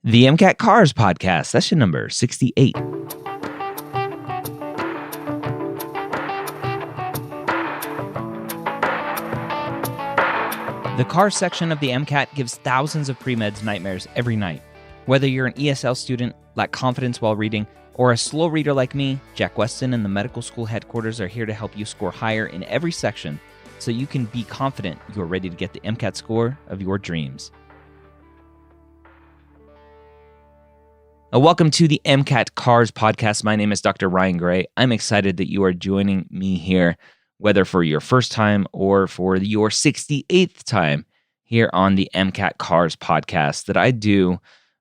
The MCAT CARS podcast, session number 68. The CARS section of the MCAT gives thousands of pre-meds nightmares every night. Whether you're an ESL student, lack confidence while reading, or a slow reader like me, Jack Weston and the medical school headquarters are here to help you score higher in every section so you can be confident you're ready to get the MCAT score of your dreams. Welcome to the MCAT CARS podcast. My name is Dr. Ryan Gray. I'm excited that you are joining me here, whether for your first time or for your 68th time here on the MCAT CARS podcast that I do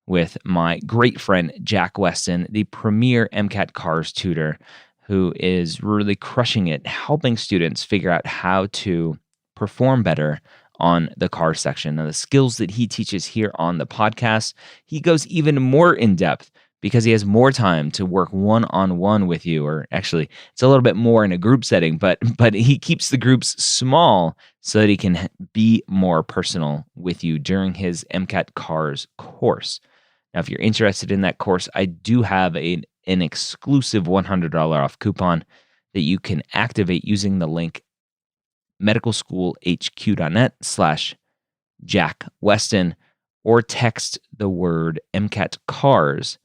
with my great friend, Jack Weston, the premier MCAT CARS tutor, who is really crushing it, helping students figure out how to perform better on the CARS section. Now, the skills that he teaches here on the podcast, he goes even more in depth because he has more time to work one-on-one with you, or actually, it's a little bit more in a group setting, but he keeps the groups small so that he can be more personal with you during his MCAT CARS course. Now, if you're interested in that course, I do have an exclusive $100 off coupon that you can activate using the link medicalschoolhq.net/Jack Weston, or text the word MCAT CARS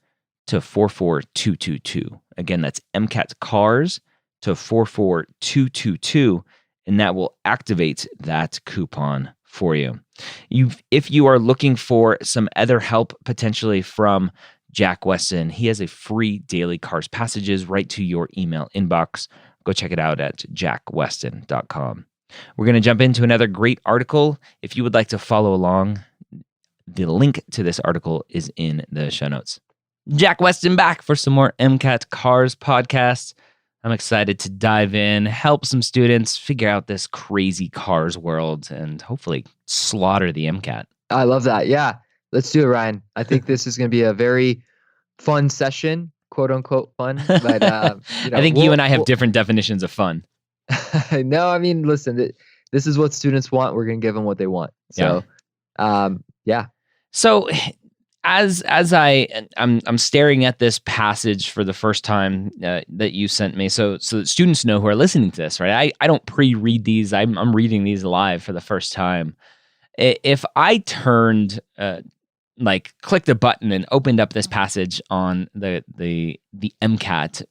to 44222. Again, that's MCAT CARS to 44222, and that will activate that coupon for you. If you are looking for some other help potentially from Jack Weston, he has a free daily CARS passages right to your email inbox. Go check it out at jackweston.com. We're going to jump into another great article. If you would like to follow along, the link to this article is in the show notes. Jack Weston back for some more MCAT CARS podcasts. I'm excited to dive in, help some students figure out this crazy CARS world, and hopefully slaughter the MCAT. I love that. Yeah, let's do it, Ryan. I think this is going to be a very fun session, quote unquote fun. But I think you and I have different definitions of fun. No, I mean, listen, this is what students want. We're going to give them what they want. So, yeah. So, as I'm staring at this passage for the first time that you sent me, so that students know who are listening to this, right? I don't pre-read these. I'm reading these live for the first time. If I turned clicked a button and opened up this passage on the MCAT,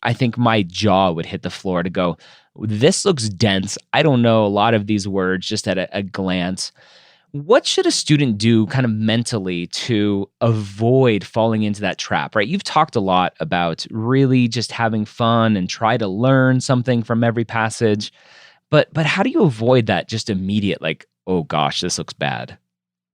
I think my jaw would hit the floor to go, this looks dense. I don't know a lot of these words just at a glance. What should a student do kind of mentally to avoid falling into that trap, right? You've talked a lot about really just having fun and try to learn something from every passage. But how do you avoid that just immediate, like, oh gosh, this looks bad?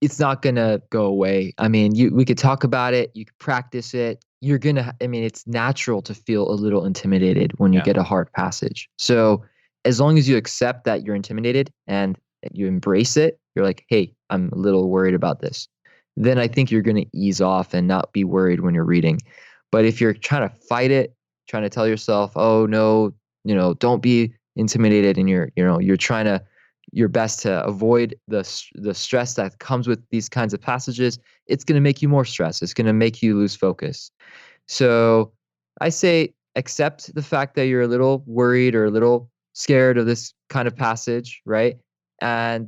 It's not going to go away. I mean, we could talk about it. You could practice it. It's natural to feel a little intimidated when you get a hard passage. So as long as you accept that you're intimidated and you embrace it, you're like, hey, I'm a little worried about this. Then I think you're going to ease off and not be worried when you're reading. But if you're trying to fight it, trying to tell yourself, oh no, don't be intimidated, and you're trying your best to avoid the stress that comes with these kinds of passages, it's going to make you more stressed. It's going to make you lose focus. So I say accept the fact that you're a little worried or a little scared of this kind of passage, right? And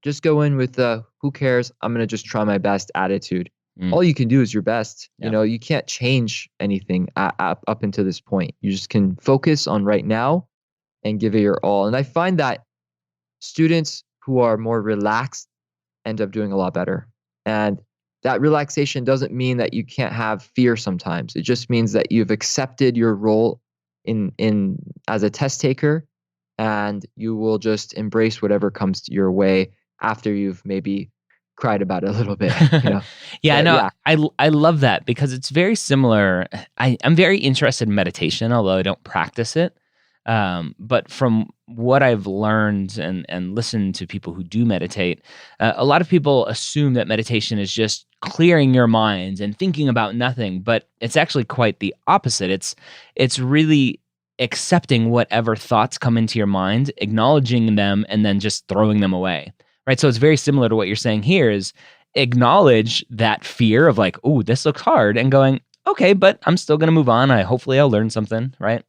just go in with who cares? I'm going to just try my best attitude. All you can do is your best. Yeah. You can't change anything up until this point. You just can focus on right now and give it your all. And I find that students who are more relaxed end up doing a lot better. And that relaxation doesn't mean that you can't have fear sometimes. It just means that you've accepted your role in as a test taker, and you will just embrace whatever comes your way after you've maybe cried about it a little bit. I love that because it's very similar. I'm very interested in meditation, although I don't practice it. But from what I've learned and listened to people who do meditate, a lot of people assume that meditation is just clearing your mind and thinking about nothing, but it's actually quite the opposite. It's really accepting whatever thoughts come into your mind, acknowledging them, and then just throwing them away. Right? So it's very similar to what you're saying here is acknowledge that fear of like, oh, this looks hard, and going, okay, but I'm still going to move on. Hopefully I'll learn something, right?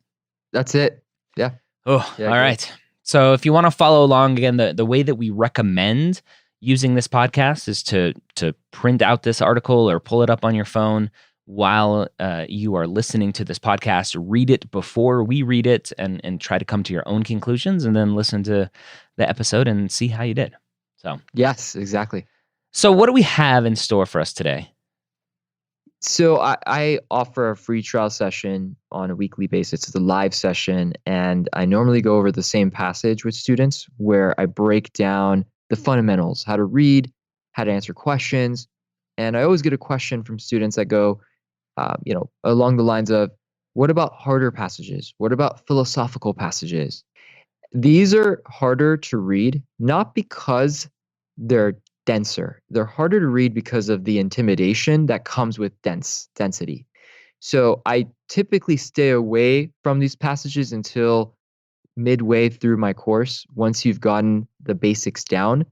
That's it. Yeah. Oh, Yeah, all great. right. So if you want to follow along again, the way that we recommend using this podcast is to print out this article or pull it up on your phone while you are listening to this podcast. Read it before we read it, and try to come to your own conclusions, and then listen to the episode and see how you did. Yes, exactly. So what do we have in store for us today? So I offer a free trial session on a weekly basis. It's a live session, and I normally go over the same passage with students where I break down the fundamentals, how to read, how to answer questions. And I always get a question from students that go, along the lines of, what about harder passages? What about philosophical passages? These are harder to read, not because they're denser. They're harder to read because of the intimidation that comes with density. So I typically stay away from these passages until midway through my course. Once you've gotten the basics down,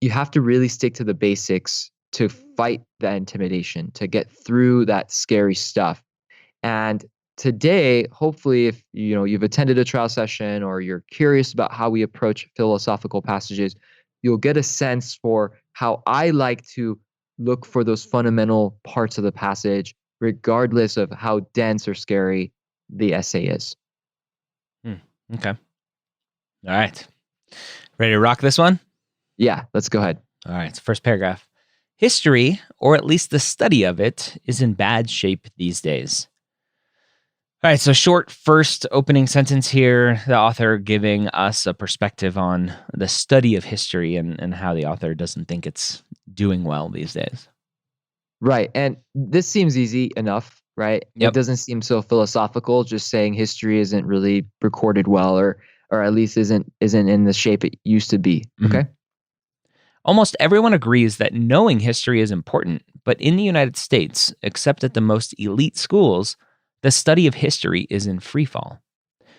you have to really stick to the basics to fight that intimidation, to get through that scary stuff. And today, hopefully, if you've attended a trial session or you're curious about how we approach philosophical passages, you'll get a sense for how I like to look for those fundamental parts of the passage, regardless of how dense or scary the essay is. Okay. All right. Ready to rock this one? Yeah, let's go ahead. All right. First paragraph. History, or at least the study of it, is in bad shape these days. All right, so short first opening sentence here, the author giving us a perspective on the study of history and how the author doesn't think it's doing well these days. Right. And this seems easy enough, right? Yep. It doesn't seem so philosophical, just saying history isn't really recorded well, or at least isn't in the shape it used to be. Mhm. Okay. Almost everyone agrees that knowing history is important, but in the United States, except at the most elite schools, the study of history is in free fall. All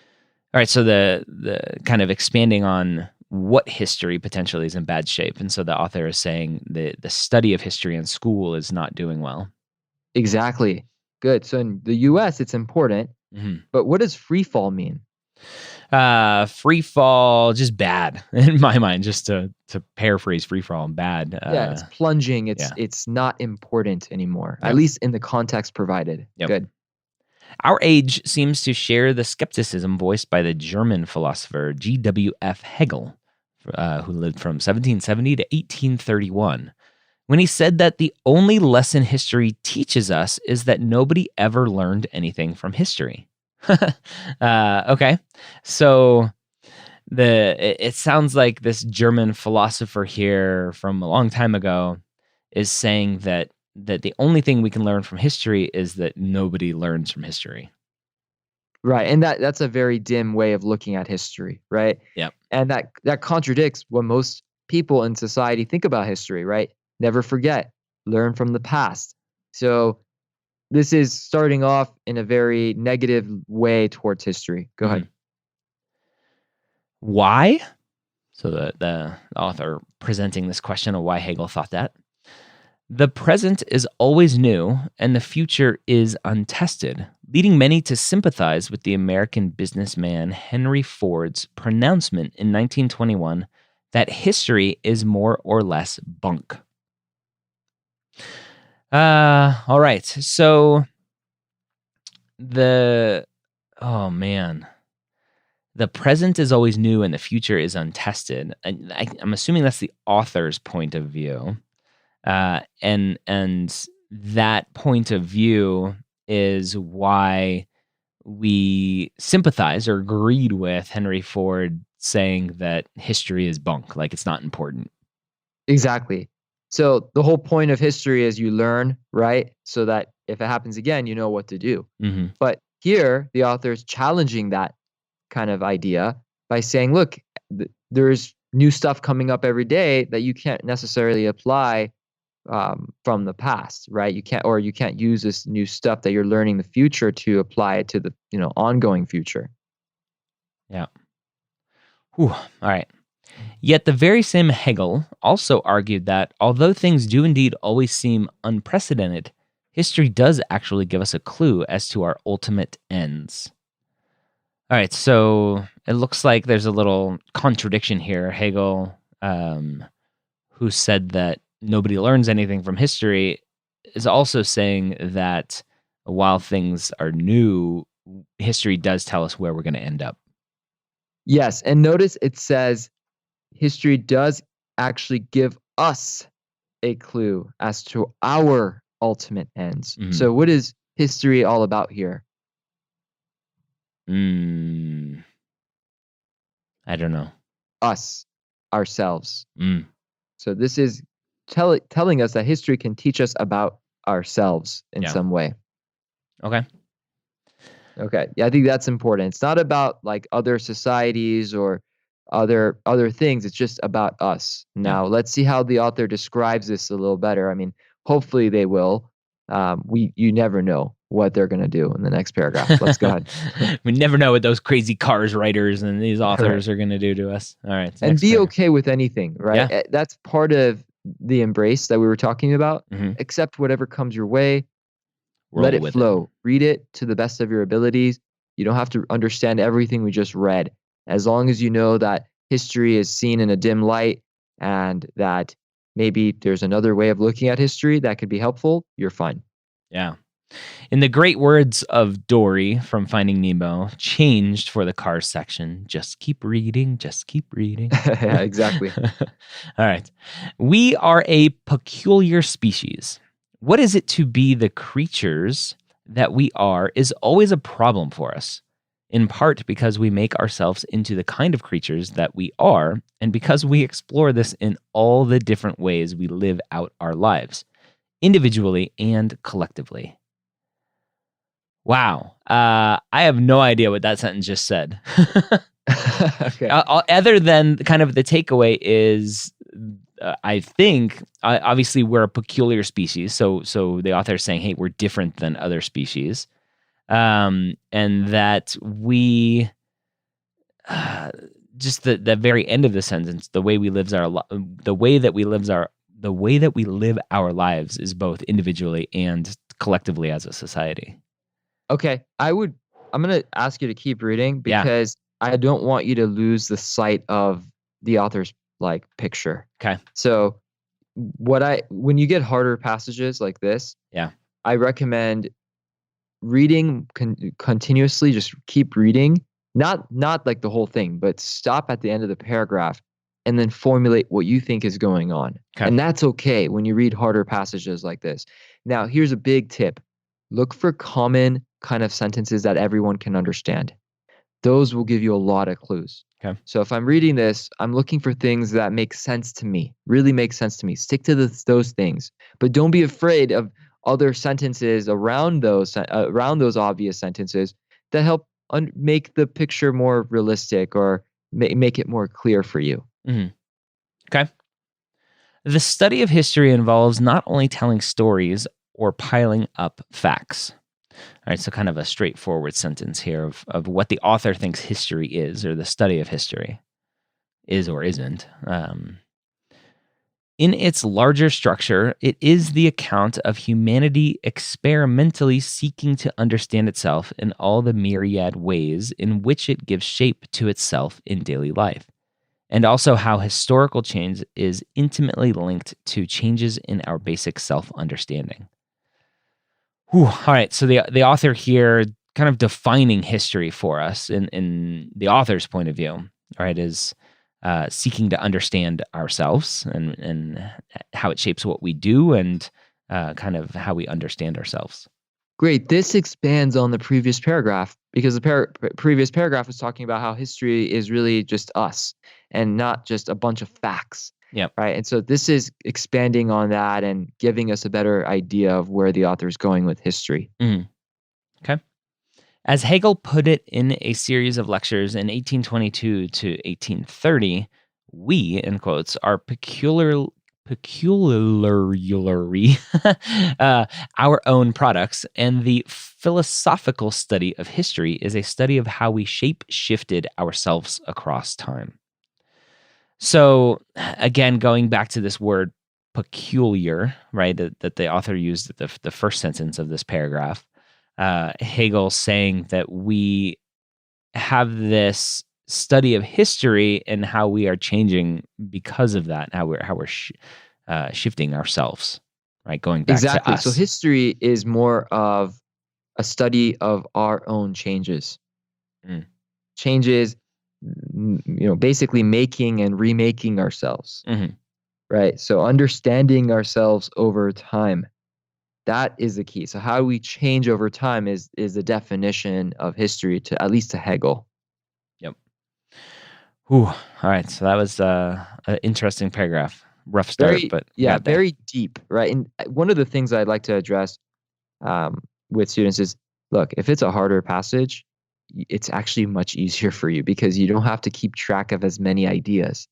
right, so the kind of expanding on what history potentially is in bad shape. And so the author is saying the study of history in school is not doing well. Exactly. Good. So in the US, it's important. But what does free fall mean? Free fall, just bad in my mind, just to paraphrase free fall, bad. Yeah, it's plunging. It's not important anymore, Yep. at least in the context provided. Yep. Good. Our age seems to share the skepticism voiced by the German philosopher G.W.F. Hegel, who lived from 1770 to 1831, when he said that the only lesson history teaches us is that nobody ever learned anything from history. Okay, so it sounds like this German philosopher here from a long time ago is saying that the only thing we can learn from history is that nobody learns from history. Right. And that's a very dim way of looking at history, right? Yep. And that contradicts what most people in society think about history, right? Never forget, learn from the past. So this is starting off in a very negative way towards history. Go ahead. Why? So the author presenting this question of why Hegel thought that. The present is always new, and the future is untested, leading many to sympathize with the American businessman Henry Ford's pronouncement in 1921 that history is more or less bunk. All right. So the present is always new and the future is untested. I'm assuming that's the author's point of view. And that point of view is why we sympathize or agreed with Henry Ford saying that history is bunk, like it's not important. Exactly. So the whole point of history is you learn, right? So that if it happens again, you know what to do. Mm-hmm. But here, the author is challenging that kind of idea by saying, look, there's new stuff coming up every day that you can't necessarily apply from the past, right? You can't use this new stuff that you're learning in the future to apply it to the ongoing future. Yeah. Whew. All right. Yet the very same Hegel also argued that although things do indeed always seem unprecedented, history does actually give us a clue as to our ultimate ends. All right, so it looks like there's a little contradiction here. Hegel, who said that nobody learns anything from history, is also saying that while things are new, history does tell us where we're going to end up. Yes, and notice it says history does actually give us a clue as to our ultimate ends. Mhm. So what is history all about here? I don't know. Us, ourselves. Mm, So this is telling us that history can teach us about ourselves in yeah. some way. Okay. Okay. Yeah, I think that's important. It's not about like other societies or other things. It's just about us. Now, let's see how the author describes this a little better. I mean, hopefully they will. You never know what they're going to do in the next paragraph. Let's go ahead. We never know what those crazy cars writers and these authors Right. are going to do to us. All right. And Next be paragraph. okay with anything, right? Yeah. That's part of the embrace that we were talking about. Mhm. Accept whatever comes your way. Let Roll it with it. flow. Read it to the best of your abilities. You don't have to understand everything we just read. As long as you know that history is seen in a dim light and that maybe there's another way of looking at history that could be helpful, you're fine. Yeah. In the great words of Dory from Finding Nemo, changed for the cars section. Just keep reading. Just keep reading. Yeah, exactly. All right. We are a peculiar species. What is it to be the creatures that we are is always a problem for us, in part because we make ourselves into the kind of creatures that we are, and because we explore this in all the different ways we live out our lives, individually and collectively. Wow. I have no idea what that sentence just said. Okay. Other than kind of the takeaway is, I think, obviously we're a peculiar species. So the author is saying, hey, we're different than other species, and that we, just the very end of the sentence, the way we live our lives is both individually and collectively as a society. Okay. I'm going to ask you to keep reading Yeah. because I don't want you to lose the sight of the author's like picture. Okay. So when you get harder passages like this, Yeah. I recommend reading continuously, just keep reading, not like the whole thing, but stop at the end of the paragraph and then formulate what you think is going on. Okay. And that's okay when you read harder passages like this. Now, here's a big tip. Look for common kind of sentences that everyone can understand. Those will give you a lot of clues. Okay. So if I'm reading this, I'm looking for things that make sense to me, really make sense to me. Stick to those things, but don't be afraid of other sentences around those obvious sentences that help make the picture more realistic or make it more clear for you. Mm-hmm. Okay. The study of history involves not only telling stories or piling up facts. All right, so kind of a straightforward sentence here of what the author thinks history is, or the study of history is or isn't. In its larger structure, it is the account of humanity experimentally seeking to understand itself in all the myriad ways in which it gives shape to itself in daily life, and also how historical change is intimately linked to changes in our basic self-understanding. All right, so the author here kind of defining history for us in the author's point of view, all right, is seeking to understand ourselves and how it shapes what we do and kind of how we understand ourselves. Great. This expands on the previous paragraph because the previous paragraph was talking about how history is really just us and not just a bunch of facts. Yep. Right. And so this is expanding on that and giving us a better idea of where the author is going with history. Mm. Okay. As Hegel put it in a series of lectures in 1822 to 1830, we, in quotes, are peculiarly our own products, and the philosophical study of history is a study of how we shape-shifted ourselves across time. So again, going back to this word peculiar, right, that the author used at the first sentence of this paragraph, Hegel saying that we have this study of history and how we are changing because of that, how we're shifting ourselves, right, going back to Exactly. So us. history is more of a study of our own changes. Mm. Changes, basically making and remaking ourselves, Mhm. right? So understanding ourselves over time. That is the key. So how we change over time is the definition of history to at least to Hegel. Yep. Whew. All right. So that was an interesting paragraph. Rough start, Very, but we yeah, got there. very deep, right? And one of the things I'd like to address um, with students is, look, if it's a harder passage, it's actually much easier for you because you don't have to keep track of as many ideas,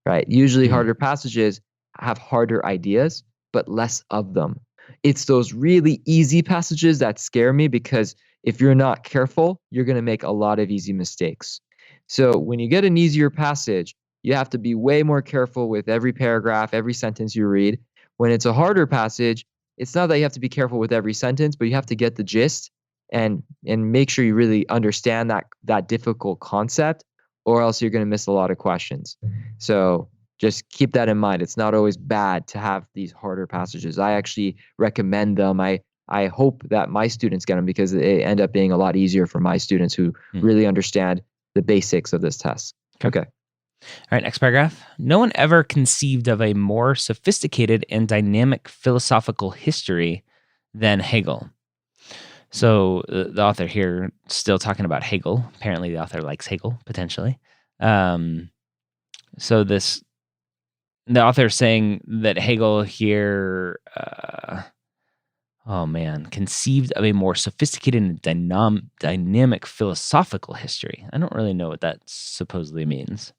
right? Usually Mhm. harder passages have harder ideas, but less of them. It's those really easy passages that scare me because if you're not careful, you're going to make a lot of easy mistakes. So when you get an easier passage, you have to be way more careful with every paragraph, every sentence you read. When it's a harder passage, it's not that you have to be careful with every sentence, but you have to get the gist and make sure you really understand that difficult concept, or else you're going to miss a lot of questions. So just keep that in mind. It's not always bad to have these harder passages. I actually recommend them. I hope that my students get them because they end up being a lot easier for my students who Mm. really understand the basics of this test. Okay. Okay. All right, next paragraph. No one ever conceived of a more sophisticated and dynamic philosophical history than Hegel. So the author here still talking about Hegel. Apparently, the author likes Hegel potentially. Um, so the author saying that Hegel here, oh man, conceived of a more sophisticated and dynamic philosophical history. I don't really know what that supposedly means.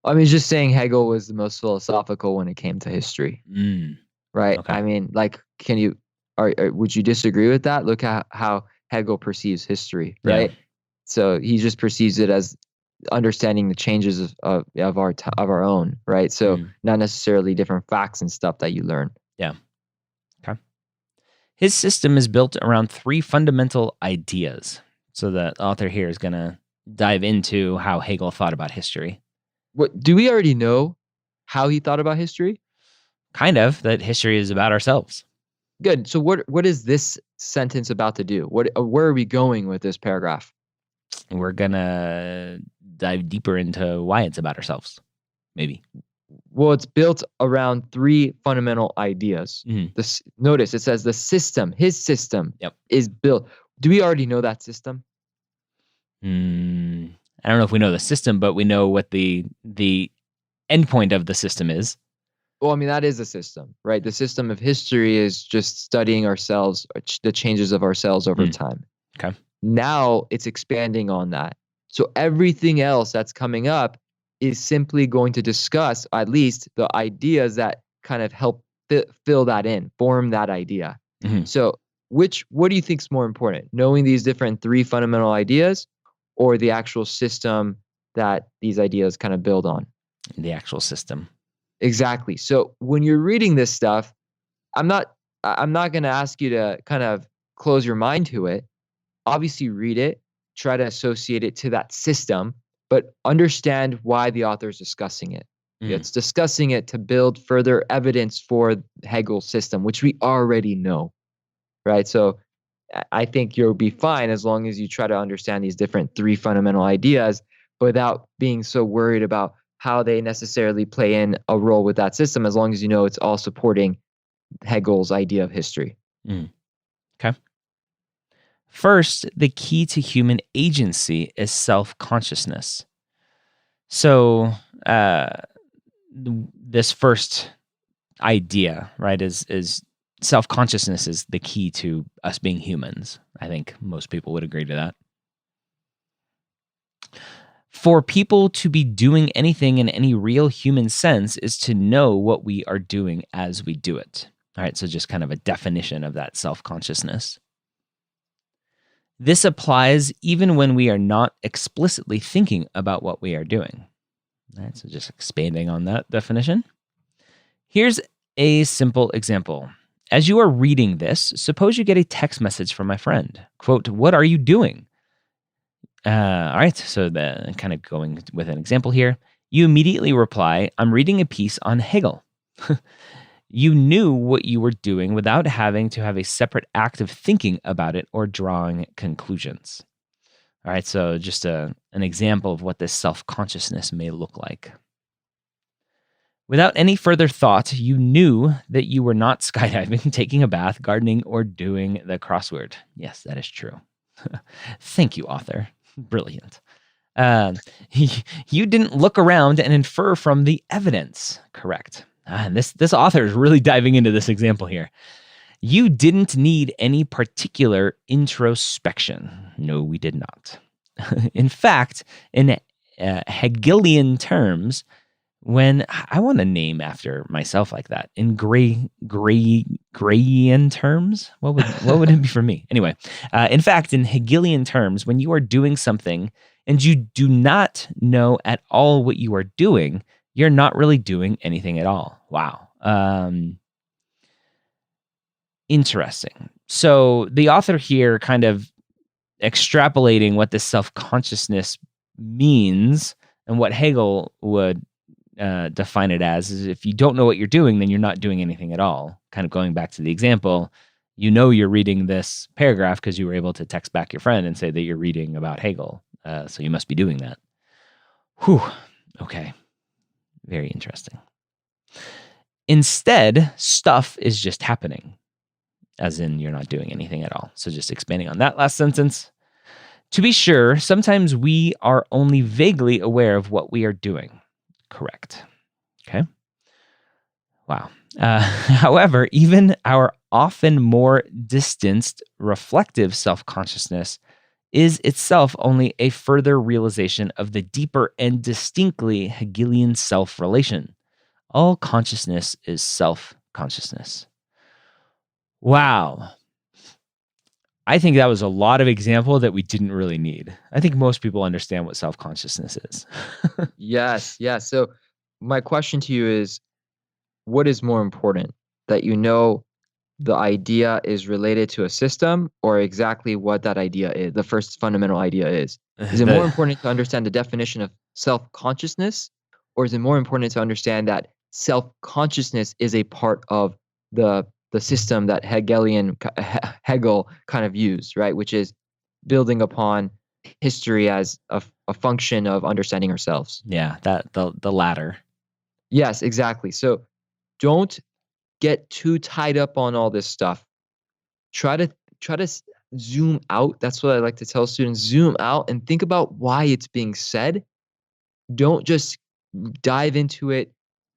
I mean, just saying Hegel was the most philosophical when it came to history. Mm, Right. okay. I mean, like, can you, would you disagree with that? Look at how Hegel perceives history, Yeah. right? So he just perceives it as understanding the changes of our own, right? So Mm, not necessarily different facts and stuff that you learn. yeah. Okay. His system is built around three fundamental ideas. So the author here is going to dive into how Hegel thought about history. What do we already know how he thought about history? Kind of that history is about ourselves. Good. So what is this sentence about to do? Where are we going with this paragraph? We're going to dive deeper into why it's about ourselves, maybe. Well, it's built around three fundamental ideas. Mhm. Notice it says the system, his system Yep. is built. Do we already know that system? Mm, I don't know if we know the system, but we know what the endpoint of the system is. Well, I mean, that is a system, right? The system of history is just studying ourselves, the changes of ourselves over Mm, time. okay. Now it's expanding on that. So everything else that's coming up is simply going to discuss at least the ideas that kind of help fill that in, form that idea. Mhm. So what do you think is more important? Knowing these different three fundamental ideas or the actual system that these ideas kind of build on? The actual system. Exactly. So when you're reading this stuff, I'm not I'm not going to ask you to kind of close your mind to it. Obviously read it, try to associate it to that system, but understand why the author is discussing it. Mm, It's discussing it to build further evidence for Hegel's system, which we already know, right? So I think you'll be fine as long as you try to understand these different three fundamental ideas without being so worried about how they necessarily play in a role with that system, as long as you know it's all supporting Hegel's idea of history. mm, okay. First, the key to human agency is self consciousness. So, uh, this first idea, right, is self consciousness is the key to us being humans. I think most people would agree to that. For people to be doing anything in any real human sense is to know what we are doing as we do it. All right, so just kind of a definition of that self consciousness. This applies even when we are not explicitly thinking about what we are doing. All right, so just expanding on that definition. Here's a simple example. As you are reading this, suppose you get a text message from my friend. Quote, "What are you doing?" All right, so kind of going with an example here. You immediately reply, "I'm reading a piece on Hegel." You knew what you were doing without having to have a separate act of thinking about it or drawing conclusions. All right, so just an example of what this self-consciousness may look like. Without any further thought, you knew that you were not skydiving, taking a bath, gardening, or doing the crossword. Yes, that is true. Thank you, author. Brilliant. You didn't look around and infer from the evidence. Correct. And this author is really diving into this example here. You didn't need any particular introspection. No, we did not. In fact, in Hegelian terms, when I want to name after myself like that, in Grayian terms, what would it be for me? Anyway, in fact, in Hegelian terms, when you are doing something and you do not know at all what you are doing, you're not really doing anything at all. Wow. Interesting. So the author here kind of extrapolating what this self-consciousness means and what Hegel would define it as is if you don't know what you're doing, then you're not doing anything at all. Kind of going back to the example, you know you're reading this paragraph because you were able to text back your friend and say that you're reading about Hegel. So you must be doing that. Whew. Okay. Very interesting. Instead, stuff is just happening, as in you're not doing anything at all. So just expanding on that last sentence. To be sure, sometimes we are only vaguely aware of what we are doing. Correct. Okay. Wow. However, even our often more distanced reflective self-consciousness is itself only a further realization of the deeper and distinctly Hegelian self-relation. All consciousness is self-consciousness. Wow. I think that was a lot of example that we didn't really need. I think most people understand what self-consciousness is. Yes. So my question to you is, what is more important? That you know the idea is related to a system or exactly what that idea is, the first fundamental idea is? Is it more important to understand the definition of self-consciousness, or is it more important to understand that self-consciousness is a part of the system that Hegel kind of used, right? Which is building upon history as a function of understanding ourselves. Yeah, that the latter. Yes, exactly. So don't get too tied up on all this stuff. Try to zoom out. That's what I like to tell students. Zoom out and think about why it's being said. Don't just dive into it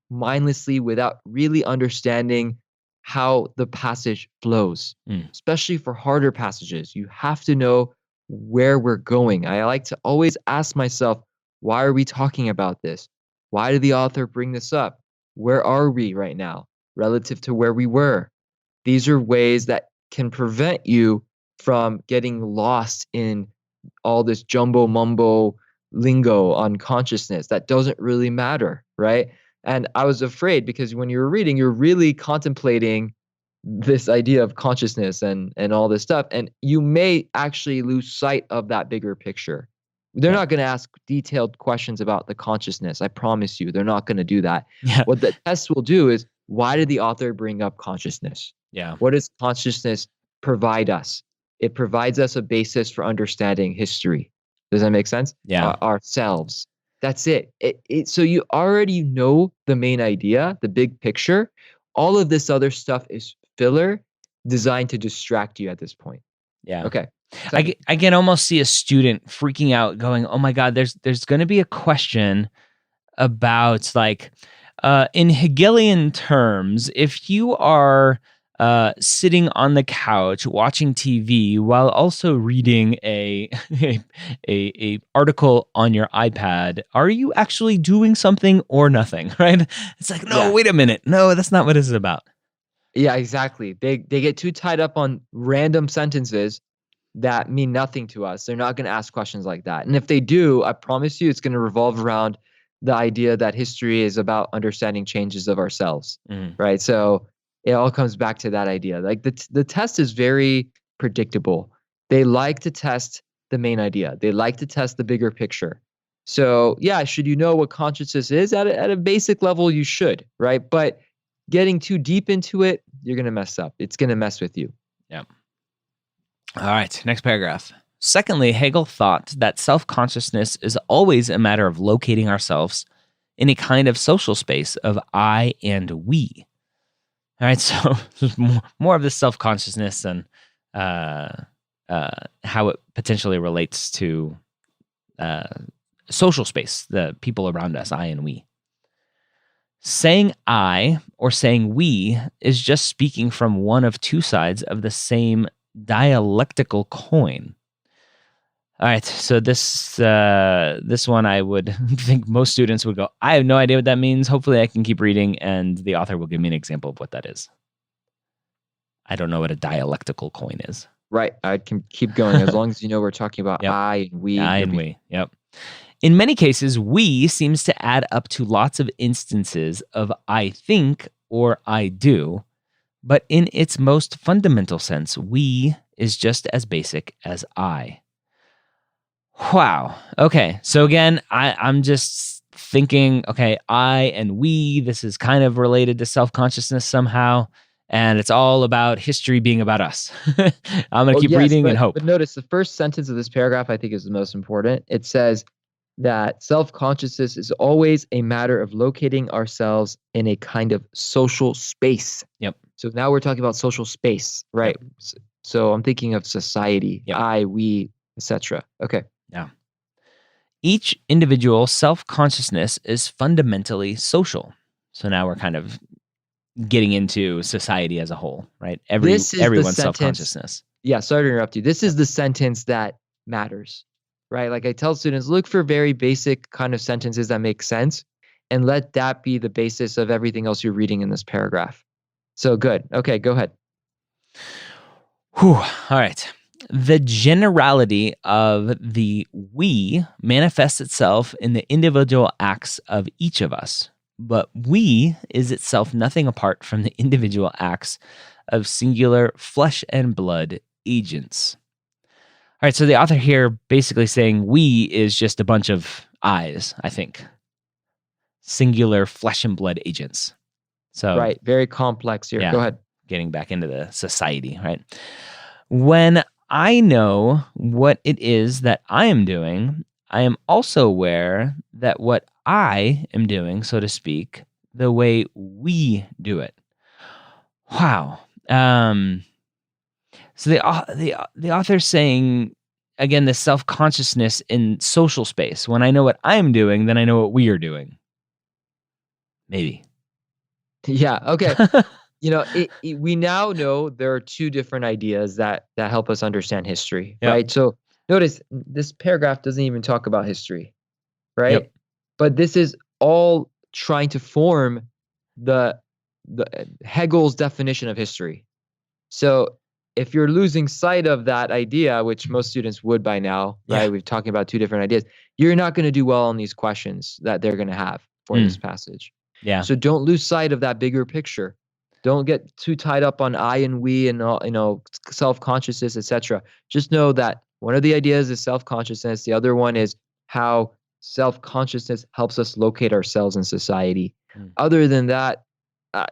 mindlessly without really understanding how the passage flows. Especially for harder passages, you have to know where we're going. I like to always ask myself, why are we talking about this? Why did the author bring this up? Where are we right now relative to where we were? These are ways that can prevent you from getting lost in all this jumbo mumbo lingo on consciousness that doesn't really matter, right? And I was afraid because when you were reading, you're really contemplating this idea of consciousness and all this stuff, and you may actually lose sight of that bigger picture. They're not going to ask detailed questions about the consciousness. I promise you, they're not going to do that. Yeah. What the test will do is, why did the author bring up consciousness? Yeah. What does consciousness provide us? It provides us a basis for understanding history. Does that make sense? Yeah. Ourselves. That's it. So you already know the main idea, the big picture. All of this other stuff is filler designed to distract you at this point. Yeah. Okay. I can almost see a student freaking out going, "Oh my God, there's going to be a question about like, in Hegelian terms, if you are sitting on the couch watching TV while also reading a article on your iPad, are you actually doing something or nothing?" Right? It's like, no, wait a minute. No, that's not what this is about. Yeah, exactly. They get too tied up on random sentences that mean nothing to us. They're not going to ask questions like that. And if they do, I promise you it's going to revolve around the idea that history is about understanding changes of ourselves, Mhm. right? So it all comes back to that idea. Like the test is very predictable. They like to test the main idea. They like to test the bigger picture. So yeah, should you know what consciousness is at a basic level? You should, right? But getting too deep into it, you're gonna mess up. It's gonna mess with you. Yep. All right, next paragraph. Secondly, Hegel thought that self consciousness is always a matter of locating ourselves in a kind of social space of I and we. All right, so more of this self consciousness and how it potentially relates to uh, social space, the people around us, I and we. Saying I or saying we is just speaking from one of two sides of the same dialectical coin. All right, so this one I would think most students would go, I have no idea what that means. Hopefully I can keep reading and the author will give me an example of what that is. I don't know what a dialectical coin is. Right. I can keep going as long as you know we're talking about Yep. I and we. I and we. Yep. In many cases, we seems to add up to lots of instances of I think or I do, but in its most fundamental sense, we is just as basic as I. Wow. Okay. So again, I'm just thinking, okay, I and we, this is kind of related to self-consciousness somehow. And it's all about history being about us. I'm going to keep Yes, reading and hope. but notice the first sentence of this paragraph I think is the most important. It says that self-consciousness is always a matter of locating ourselves in a kind of social space. Yep. So now we're talking about social space, right? Yep. So I'm thinking of society, Yep. I, we, etc. Okay. Yeah. Each individual self-consciousness is fundamentally social. So now we're kind of getting into society as a whole, right? Everyone's self-consciousness. Yeah, sorry to interrupt you. This is the sentence that matters, right? Like I tell students, look for very basic kind of sentences that make sense and let that be the basis of everything else you're reading in this paragraph. So good. Okay, go ahead. Whew. All right. The generality of the we manifests itself in the individual acts of each of us, but we is itself nothing apart from the individual acts of singular flesh and blood agents. All right, so the author here basically saying we is just a bunch of I's, I think. Singular flesh and blood agents. So Right, very complex here. yeah, Go ahead. getting back into the society, right? When I know what it is that I am doing, I am also aware that what I am doing, so to speak, the way we do it. Wow. So the author's saying again the self-consciousness in social space. When I know what I'm doing, then I know what we are doing. Maybe. Yeah, okay. We now know there are two different ideas that help us understand history, Yep. right? So notice this paragraph doesn't even talk about history, right? Yep. But this is all trying to form the Hegel's definition of history. So if you're losing sight of that idea, which most students would by now, right? Yeah. We're talking about two different ideas. You're not going to do well on these questions that they're going to have for this passage. Yeah. So don't lose sight of that bigger picture. Don't get too tied up on I and we and all, self-consciousness, etc. Just know that one of the ideas is self-consciousness. The other one is how self-consciousness helps us locate ourselves in society. Other than that,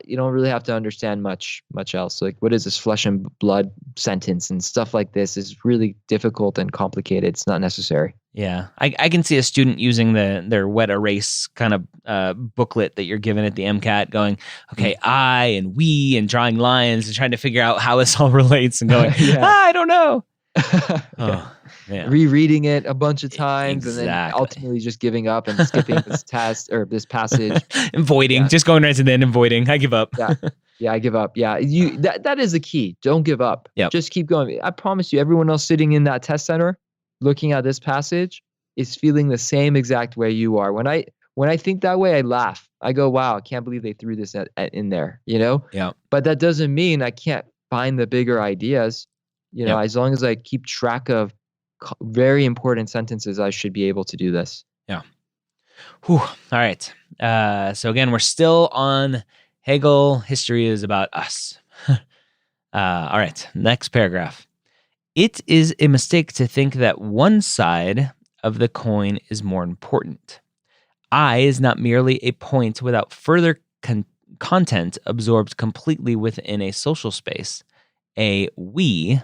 you don't really have to understand much else. Like, what is this flesh and blood sentence and stuff like this is really difficult and complicated. It's not necessary. Yeah, I can see a student using their wet erase kind of booklet that you're given at the MCAT going, okay, I and we and drawing lines and trying to figure out how this all relates and going, I don't know. Oh, man. Rereading it a bunch of times and then Exactly. ultimately just giving up and skipping this test or this passage. Avoiding, just going right to the end and avoiding. I give up. Yeah, I give up. Yeah, that is the key. Don't give up. Yep. Just keep going. I promise you, everyone else sitting in that test center looking at this passage is feeling the same exact way you are. When I think that way, I laugh. I go, wow, I can't believe they threw this in there, Yeah. But that doesn't mean I can't find the bigger ideas. Yep. As long as I keep track of very important sentences, I should be able to do this. Yeah. Whew. All right. So again, we're still on Hegel. History is about us. All right. Next paragraph. It is a mistake to think that one side of the coin is more important. I is not merely a point without further content absorbed completely within a social space, a we,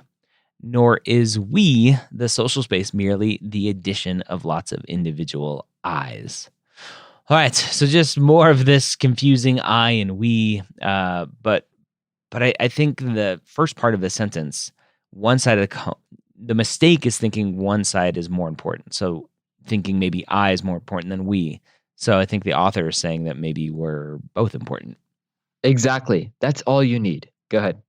nor is we, the social space, merely the addition of lots of individual I's. All right, so just more of this confusing I and we, but I think the first part of the sentence, one side of the mistake is thinking one side is more important. So thinking maybe I is more important than we. So I think the author is saying that maybe we're both important. Exactly. That's all you need. Go ahead.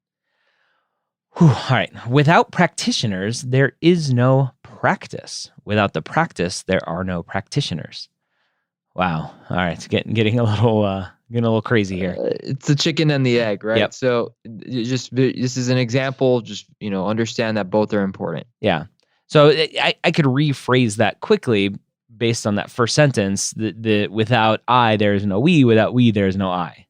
Whew, all right. Without practitioners, there is no practice. Without the practice, there are no practitioners. Wow. All right. Getting a little crazy here. It's the chicken and the egg, right? Yep. So this is an example. Just understand that both are important. Yeah. So I could rephrase that quickly based on that first sentence. The without I, there is no we. Without we, there is no I.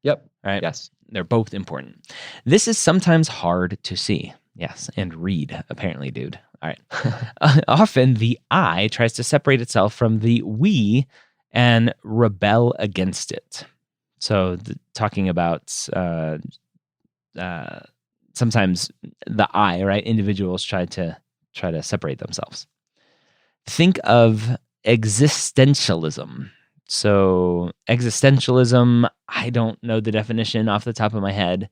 Yep. Right? Yes. They're both important. This is sometimes hard to see. Yes, and read, apparently, dude. All right. Often the I tries to separate itself from the we and rebel against it. So talking about sometimes the I, right? Individuals try to separate themselves. Think of existentialism. So existentialism, I don't know the definition off the top of my head,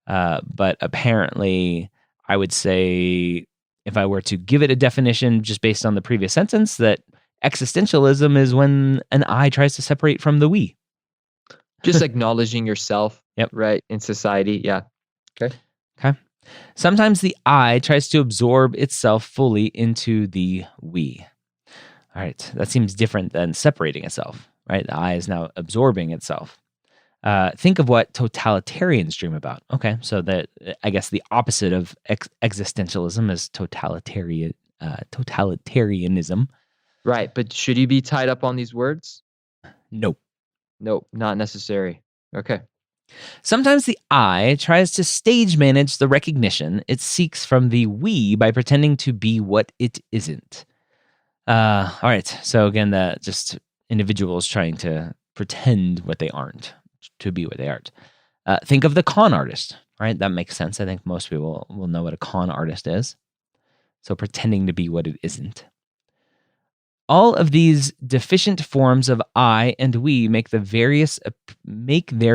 but apparently I would say if I were to give it a definition just based on the previous sentence, that existentialism is when an I tries to separate from the we. Just acknowledging yourself, Yep. right, in society. Yeah. Okay. Okay. Sometimes the I tries to absorb itself fully into the we. All right. That seems different than separating itself, right? The I is now absorbing itself. Think of what totalitarians dream about. Okay. So that I guess the opposite of existentialism is totalitarianism. Right. But should you be tied up on these words? Nope. Nope. Not necessary. Okay. Sometimes the I tries to stage manage the recognition it seeks from the we by pretending to be what it isn't. All right. So again, that just individuals trying to pretend what they aren't, to be what they aren't. Think of the con artist, right? That makes sense. I think most people will know what a con artist is. So pretending to be what it isn't. All of these deficient forms of I and we make their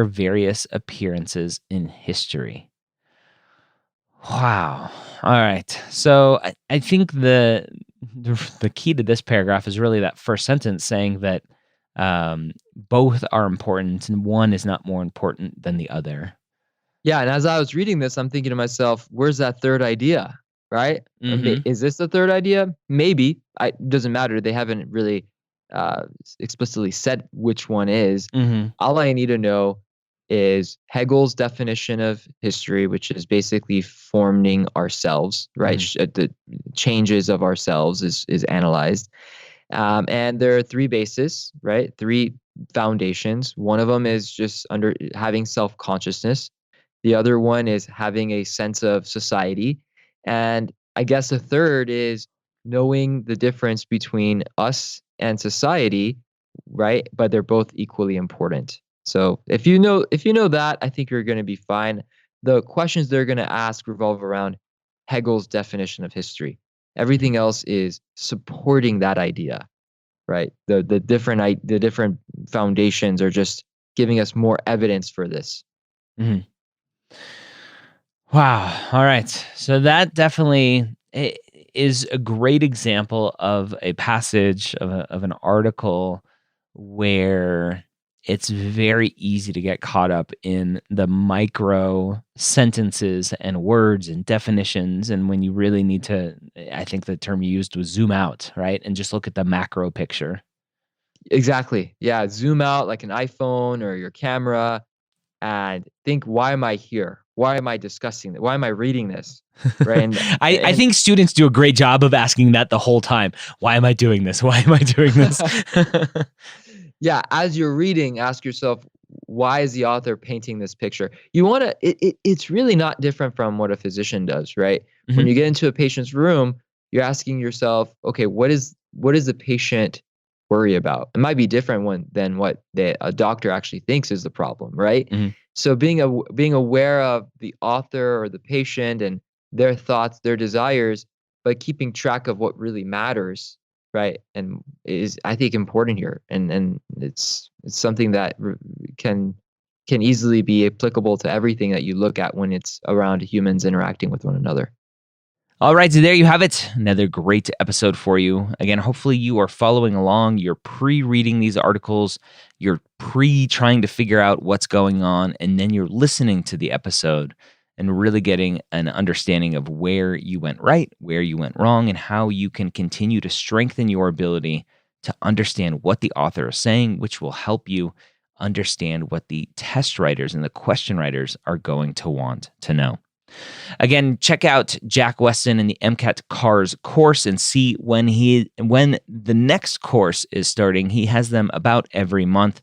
various appearances in history. Wow. All right. So I think the key to this paragraph is really that first sentence saying that both are important and one is not more important than the other. Yeah. And as I was reading this, I'm thinking to myself, where's that third idea? Right? Mm-hmm. Is this the third idea? Maybe. It doesn't matter. They haven't really explicitly said which one is. Mm-hmm. All I need to know is Hegel's definition of history, which is basically forming ourselves, right? The changes of ourselves is analyzed. And there are three bases, right? Three foundations. One of them is just under having self-consciousness. The other one is having a sense of society. And I guess the third is knowing the difference between us and society, right? But they're both equally important. So if you know that, I think you're going to be fine. The questions they're going to ask revolve around Hegel's definition of history. Everything else is supporting that idea, right? The different foundations are just giving us more evidence for this. Mm-hmm. Wow. All right. So that definitely is a great example of a passage of an article where it's very easy to get caught up in the micro sentences and words and definitions. And when you really need to, I think the term you used was zoom out, right? And just look at the macro picture. Exactly. Yeah. Zoom out like an iPhone or your camera and think, why am I here? why am I discussing this? Why am I reading this? Right. I think students do a great job of asking that the whole time. Why am I doing this? Why am I doing this? Yeah. As you're reading, ask yourself, why is the author painting this picture? You want to, it's really not different from what a physician does, right? When you get into a patient's room, you're asking yourself, okay, what is the patient worry about? It might be different than what a doctor actually thinks is the problem, right? So being aware of the author or the patient and their thoughts, their desires, but keeping track of what really matters, right? And is, I think, important here, and it's something that can easily be applicable to everything that you look at when it's around humans interacting with one another. All right, so there you have it. Another great episode for you. Again, hopefully you are following along. You're pre-reading these articles. You're trying to figure out what's going on, and then you're listening to the episode and really getting an understanding of where you went right, where you went wrong, and how you can continue to strengthen your ability to understand what the author is saying, which will help you understand what the test writers and the question writers are going to want to know. Again, check out Jack Weston and the MCAT CARS course and see when the next course is starting. He has them about every month.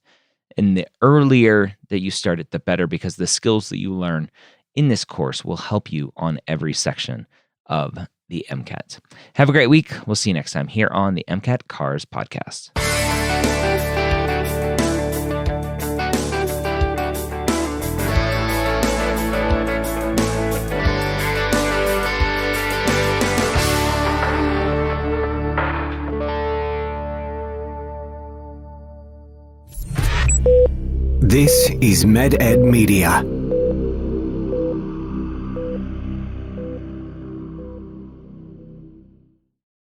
And the earlier that you start it, the better, because the skills that you learn in this course will help you on every section of the MCAT. Have a great week. We'll see you next time here on the MCAT CARS podcast. This is MedEd Media.